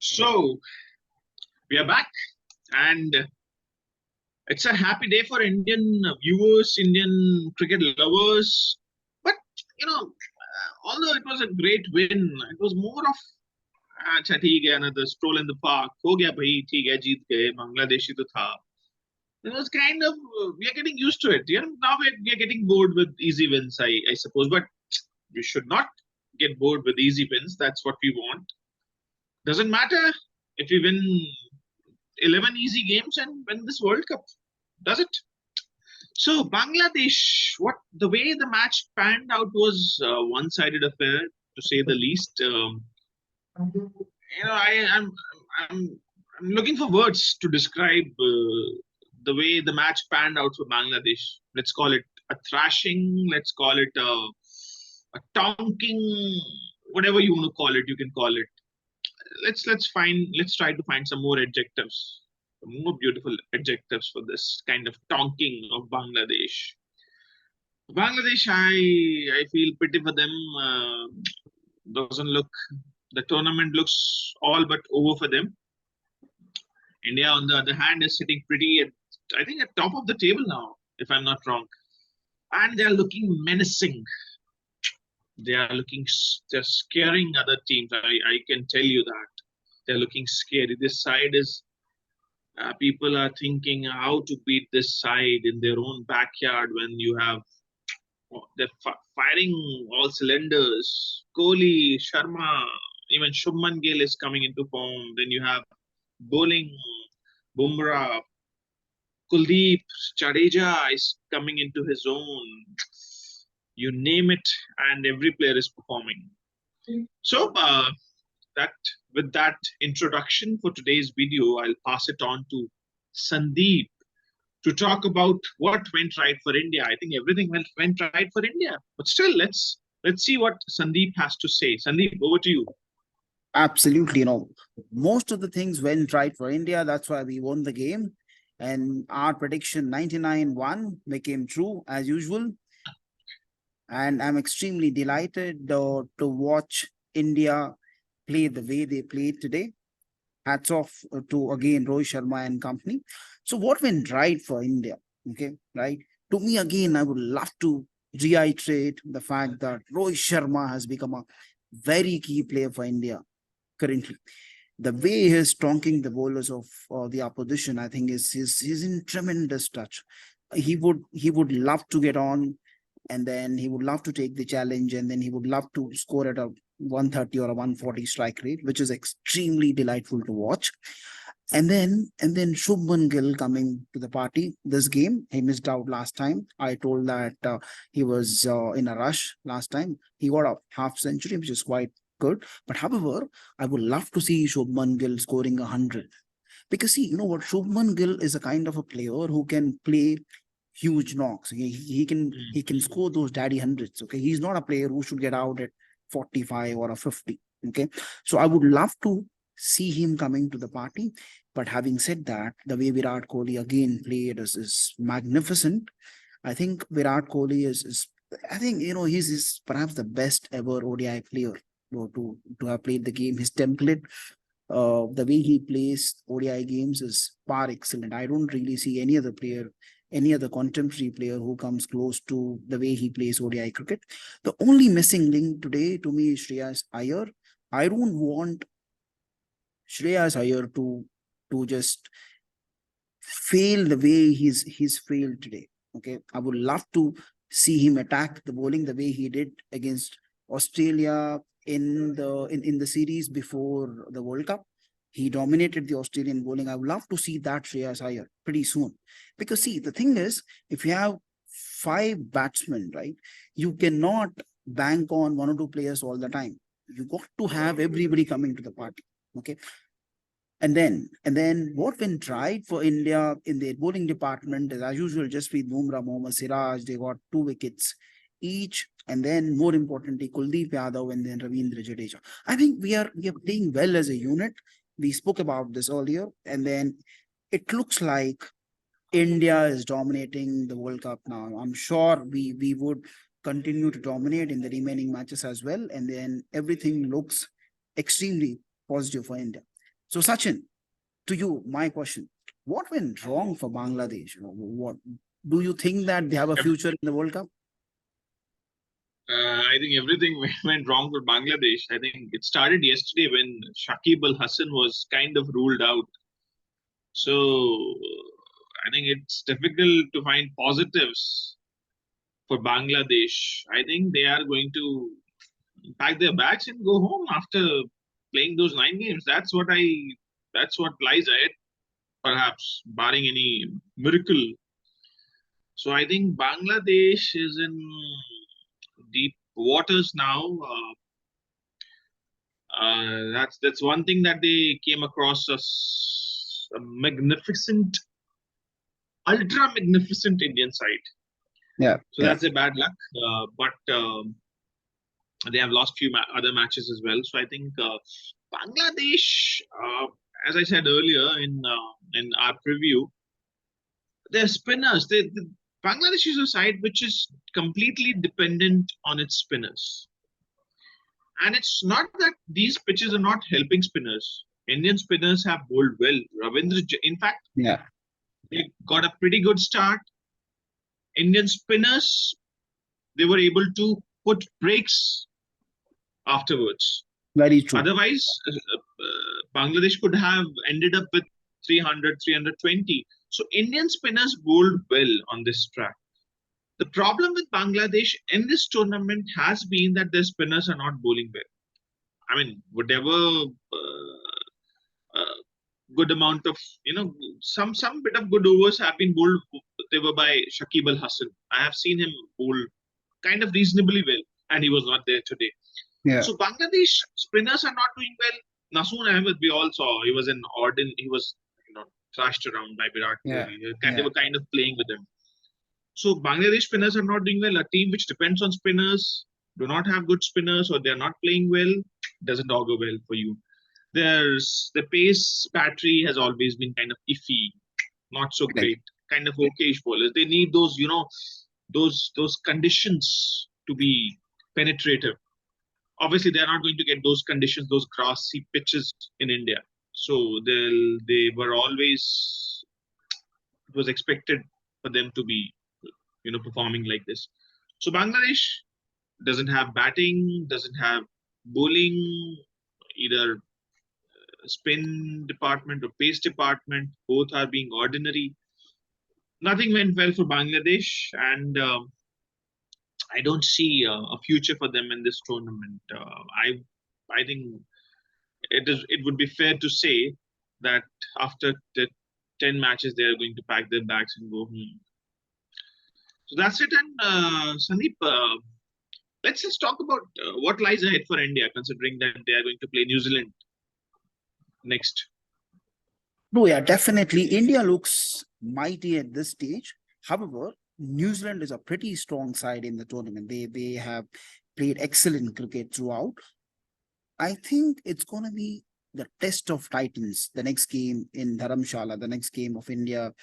So we are back, and it's a happy day for Indian viewers, Indian cricket lovers. But although it was a great win, it was more of अच्छा ठीक है another stroll in the park. हो गया भाई ठीक है जीत गए बांग्लादेशी तो था. It was kind of we are getting used to it. Now we are getting bored with easy wins, I suppose. But we should not get bored with easy wins. That's what we want. Doesn't matter if we win 11 easy games and win this World Cup, does it? So Bangladesh, what the way the match panned out was a one-sided affair, to say the least. I'm I'm looking for words to describe the way the match panned out for Bangladesh. Let's call it a thrashing. Let's call it a tonking. Whatever you want to call it, you can call it. Let's try to find some more adjectives, more beautiful adjectives for this kind of tonking of Bangladesh. Bangladesh, I feel pity for them. Doesn't look the tournament looks all but over for them. India, on the other hand, is sitting pretty at I think at top of the table now, if I'm not wrong, and they're looking menacing. They are looking they're scaring other teams. I can tell you that they're looking scary. This side is people are thinking how to beat this side in their own backyard when you have they're firing all cylinders. Kohli, Sharma, even Shubman Gill is coming into form. Then you have bowling, Bumrah, Kuldeep, Jadeja is coming into his own. You name it, and every player is performing. So that with that introduction for today's video, I'll pass it on to Sandeep to talk about what went right for India. I think everything went right for India, but still, let's see what Sandeep has to say. Sandeep, over to you. Absolutely, most of the things went right for India. That's why we won the game, and our prediction 99-1 became true as usual. And I'm extremely delighted to watch India play the way they played today. Hats off to again Rohit Sharma and company. So what went right for India? Okay, right. To me, again, I would love to reiterate the fact that Rohit Sharma has become a very key player for India currently. The way he's stonking the bowlers of the opposition, I think is in tremendous touch. He would love to get on, and then he would love to take the challenge, and then he would love to score at a 130 or a 140 strike rate, which is extremely delightful to watch. And then Shubman Gill coming to the party this game. He missed out last time. I told that he was in a rush last time. He got a half century, which is quite good. But however, I would love to see Shubman Gill scoring 100. Because see, you know what, Shubman Gill is a kind of a player who can play huge knocks. He can score those daddy hundreds. Okay, he's not a player who should get out at 45 or a 50. Okay, so I would love to see him coming to the party. But having said that, the way Virat Kohli again played is magnificent. I think Virat Kohli is I think he's perhaps the best ever ODI player to have played the game. His template, the way he plays ODI games is par excellent. I don't really see any other player, any other contemporary player who comes close to the way he plays ODI cricket. The only missing link today to me is Shreyas Iyer. I don't want Shreyas Iyer to just fail the way he's failed today. Okay, I would love to see him attack the bowling the way he did against Australia in the series before the World Cup. He dominated the Australian bowling. I would love to see that Shreyas Iyer pretty soon. Because see, the thing is, if you have 5 batsmen, right, you cannot bank on 1 or 2 players all the time. You got to have everybody coming to the party. Okay. And then what went right for India in their bowling department is as usual, Jasprit Bumrah, Mohammad Siraj, they got 2 wickets each. And then more importantly, Kuldeep Yadav and then Ravindra Jadeja. I think we are playing well as a unit. We spoke about this earlier. And then it looks like India is dominating the World Cup now. I'm sure we would continue to dominate in the remaining matches as well. And then everything looks extremely positive for India. So, Sachin, to you, my question: what went wrong for Bangladesh? What do you think that they have a future in the World Cup? I think everything went wrong for Bangladesh. I think it started yesterday when Shakib Al Hassan was kind of ruled out. So I think it's difficult to find positives for Bangladesh. I think they are going to pack their bags and go home after playing those 9 games. That's what lies ahead, perhaps barring any miracle. So I think Bangladesh is in deep waters now. That's one thing that they came across as a magnificent, ultra magnificent Indian side. Yeah, So yeah, that's a bad luck. But they have lost few other matches as well. So I think Bangladesh, as I said earlier in our preview, they're spinners. Bangladesh is a side which is completely dependent on its spinners. And it's not that these pitches are not helping spinners. Indian spinners have bowled well. In fact, yeah. they got a pretty good start. Indian spinners, they were able to put breaks afterwards. Very true. Otherwise, Bangladesh could have ended up with 300, 320. So Indian spinners bowled well on this track. The problem with Bangladesh in this tournament has been that their spinners are not bowling well. I mean, whatever good amount of some bit of good overs have been bowled. They were by Shakib Al Hassan. I have seen him bowl kind of reasonably well, and he was not there today. Yeah, So Bangladesh spinners are not doing well. Nasoon Ahmed, we all saw he was he was thrashed around by Virat yeah, Kohli. They yeah. were kind of playing with him. So Bangladesh spinners are not doing well. A team which depends on spinners do not have good spinners or they are not playing well doesn't augur well for you. There's the pace battery has always been kind of iffy, not so Correct. great, kind of okayish bowlers. They need those, those conditions to be penetrative. Obviously, they are not going to get those conditions, those grassy pitches in India. So they were always it was expected for them to be performing like this. So Bangladesh doesn't have batting, doesn't have bowling, either spin department or pace department. Both are being ordinary. Nothing went well for Bangladesh, and I don't see a future for them in this tournament. I think it would be fair to say that after the 10 matches, they are going to pack their bags and go home. So that's it. And Sandeep, let's just talk about what lies ahead for India, considering that they are going to play New Zealand next. No, yeah, definitely. India looks mighty at this stage. However, New Zealand is a pretty strong side in the tournament. They have played excellent cricket throughout. I think it's gonna be the test of titans. The next game in Dharamshala, the next game of India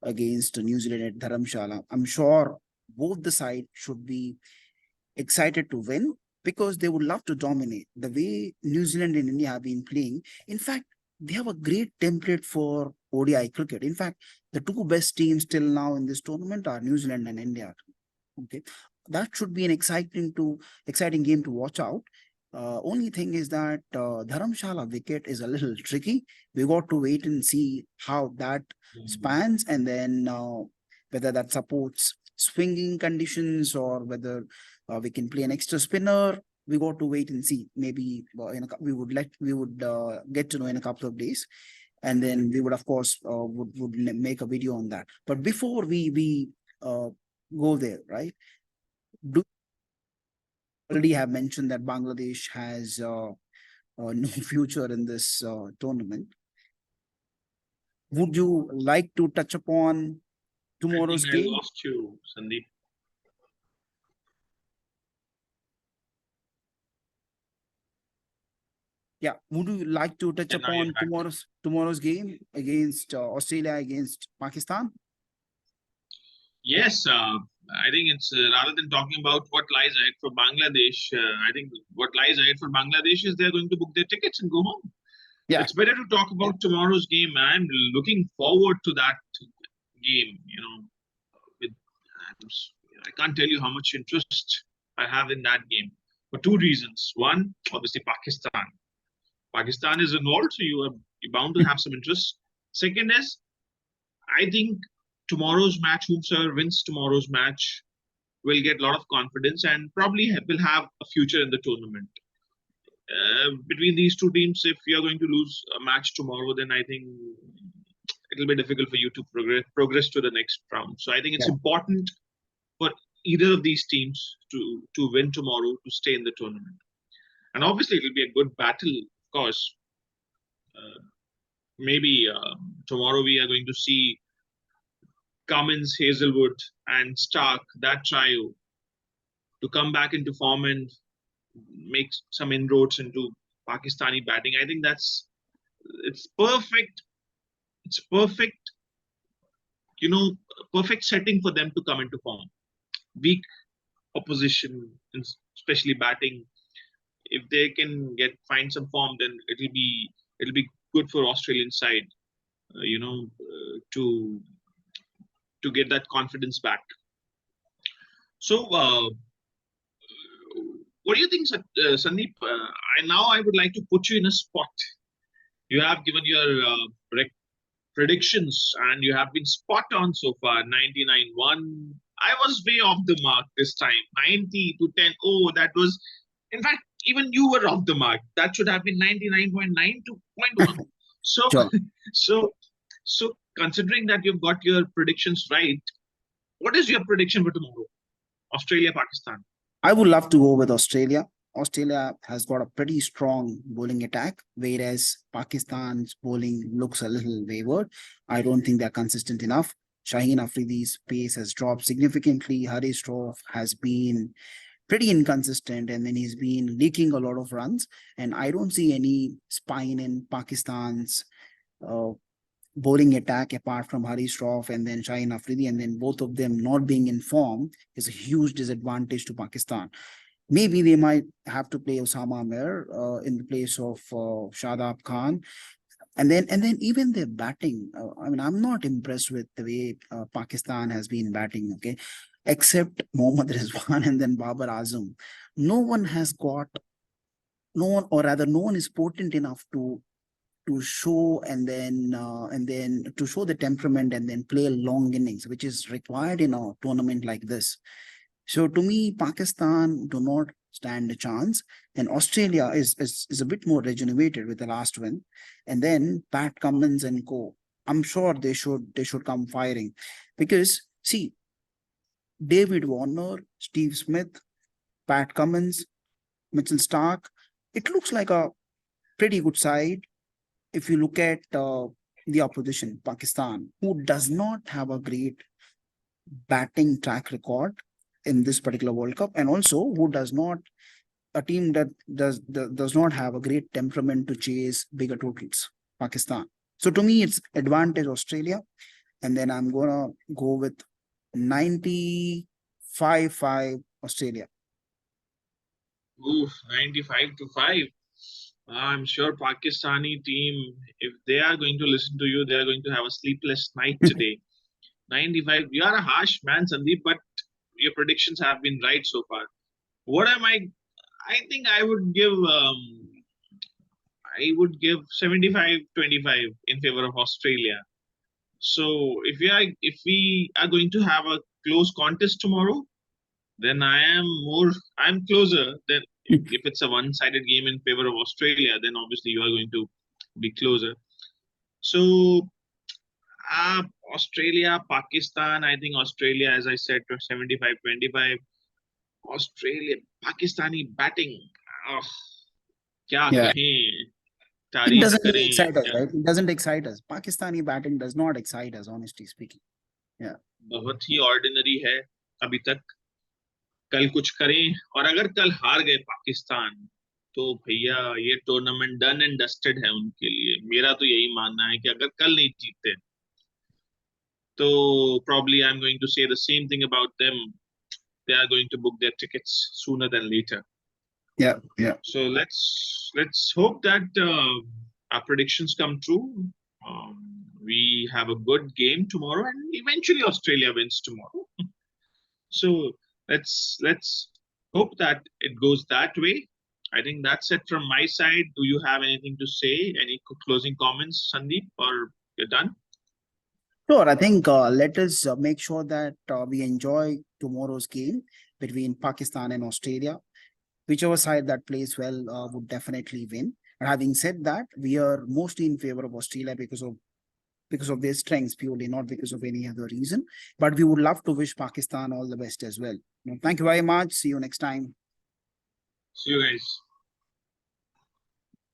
against New Zealand at Dharamshala. I'm sure both the sides should be excited to win because they would love to dominate the way New Zealand and India have been playing. In fact, they have a great template for ODI cricket. In fact, the two best teams till now in this tournament are New Zealand and India. Okay, that should be an exciting game to watch out. Only thing is that Dharamshala wicket is a little tricky. We got to wait and see how that spans, and then whether that supports swinging conditions or whether we can play an extra spinner. We got to wait and see. Maybe we would get to know in a couple of days, and then we would of course would make a video on that. But before we go there, right? Do already have mentioned that Bangladesh has no future in this tournament. Would you like to touch upon I think tomorrow's I game? lost you, Sandeep. Yeah, would you like to touch And now you're upon back. tomorrow's game against Australia against Pakistan? Yes, I think it's rather than talking about what lies ahead for Bangladesh, I think what lies ahead for Bangladesh is they're going to book their tickets and go home. Yeah, it's better to talk about tomorrow's game. I'm looking forward to that game. With I can't tell you how much interest I have in that game for two reasons. One, obviously Pakistan. Pakistan is involved, so you're bound to have some interest. Second is, I think tomorrow's match, whomsoever wins tomorrow's match, will get a lot of confidence and probably will have a future in the tournament. Between these two teams, if you are going to lose a match tomorrow, then I think it'll be difficult for you to progress to the next round. So I think it's yeah, important for either of these teams to win tomorrow to stay in the tournament. And obviously, it will be a good battle, of course. Uh, Maybe tomorrow we are going to see Cummins, Hazelwood, and Stark, that trio, to come back into form and make some inroads into Pakistani batting. I think it's perfect. It's perfect, you know, perfect setting for them to come into form. Weak opposition, especially batting, if they can find some form, then it'll be good for Australian side. To get that confidence back. So, what do you think, Sandeep? I would like to put you in a spot. You have given your predictions and you have been spot on so far. 99-1. I was way off the mark this time. 90 to 10. Oh, that was, in fact, even you were off the mark. That should have been 99.9 to 0.1. So, sure. so, so considering that you've got your predictions right, what is your prediction for tomorrow? Australia, Pakistan. I would love to go with Australia. Australia has got a pretty strong bowling attack, whereas Pakistan's bowling looks a little wayward. I don't think they're consistent enough. Shaheen Afridi's pace has dropped significantly. Hari Shroff has been pretty inconsistent, and then he's been leaking a lot of runs. And I don't see any spine in Pakistan's uh, bowling attack apart from Hari Shroff and then Shaheen Afridi, and then both of them not being in form is a huge disadvantage to Pakistan. Maybe they might have to play Osama Amir in the place of Shadab Khan, and then even their batting. I mean, I'm not impressed with the way Pakistan has been batting. Okay, except Mohammad Rizwan and then Babar Azam, no one has got no one, or rather, no one is potent enough to show and then to show the temperament and then play long innings, which is required in a tournament like this. So to me, Pakistan do not stand a chance, and Australia is a bit more rejuvenated with the last win, and then Pat Cummins and co. I'm sure they should come firing, because see, David Warner, Steve Smith, Pat Cummins, Mitchell Stark, it looks like a pretty good side if you look at the opposition, Pakistan, who does not have a great batting track record in this particular World Cup, and also who does not a team that does not have a great temperament to chase bigger totals, Pakistan. So to me, it's advantage Australia, and then I'm gonna go with 95-5 Australia. Oof, 95 to 5. I'm sure Pakistani team, if they are going to listen to you, they are going to have a sleepless night today. 95. You are a harsh man, Sandeep, but your predictions have been right so far. What am I? I think I would give 75-25 in favor of Australia. So if we are going to have a close contest tomorrow, then I'm closer than if it's a one-sided game in favor of Australia, then obviously you are going to be closer. So uh, Australia, Pakistan, I think Australia, as I said, to 75-25. Australia, Pakistani batting. Oh, क्या Yeah. कहें, It तारीफ doesn't really करें excite us, क्या. right? It doesn't excite us. Pakistani batting does not excite us, honestly speaking. Yeah. बहुत ही ordinary है अभी तक. कल कुछ करें, और अगर कल हार गए पाकिस्तान, तो भैया ये टूर्नामेंट डन एंड डस्टेड है उनके लिए. मेरा तो यही मानना है कि अगर कल नहीं जीते, तो probably I'm going to say the same thing about them. They are going to book their tickets sooner than later. Yeah. Yeah. So let's hope that our predictions come true. We have a good game tomorrow, and eventually Australia wins tomorrow. So let's hope that it goes that way. I think that's it from my side. Do you have anything to say? Any closing comments, Sandeep, or you're done? Sure, I think let us make sure that we enjoy tomorrow's game between Pakistan and Australia. Whichever side that plays well would definitely win. And having said that, we are mostly in favor of Australia because of their strengths purely, not because of any other reason. But we would love to wish Pakistan all the best as well. Thank you very much. See you next time. See you guys.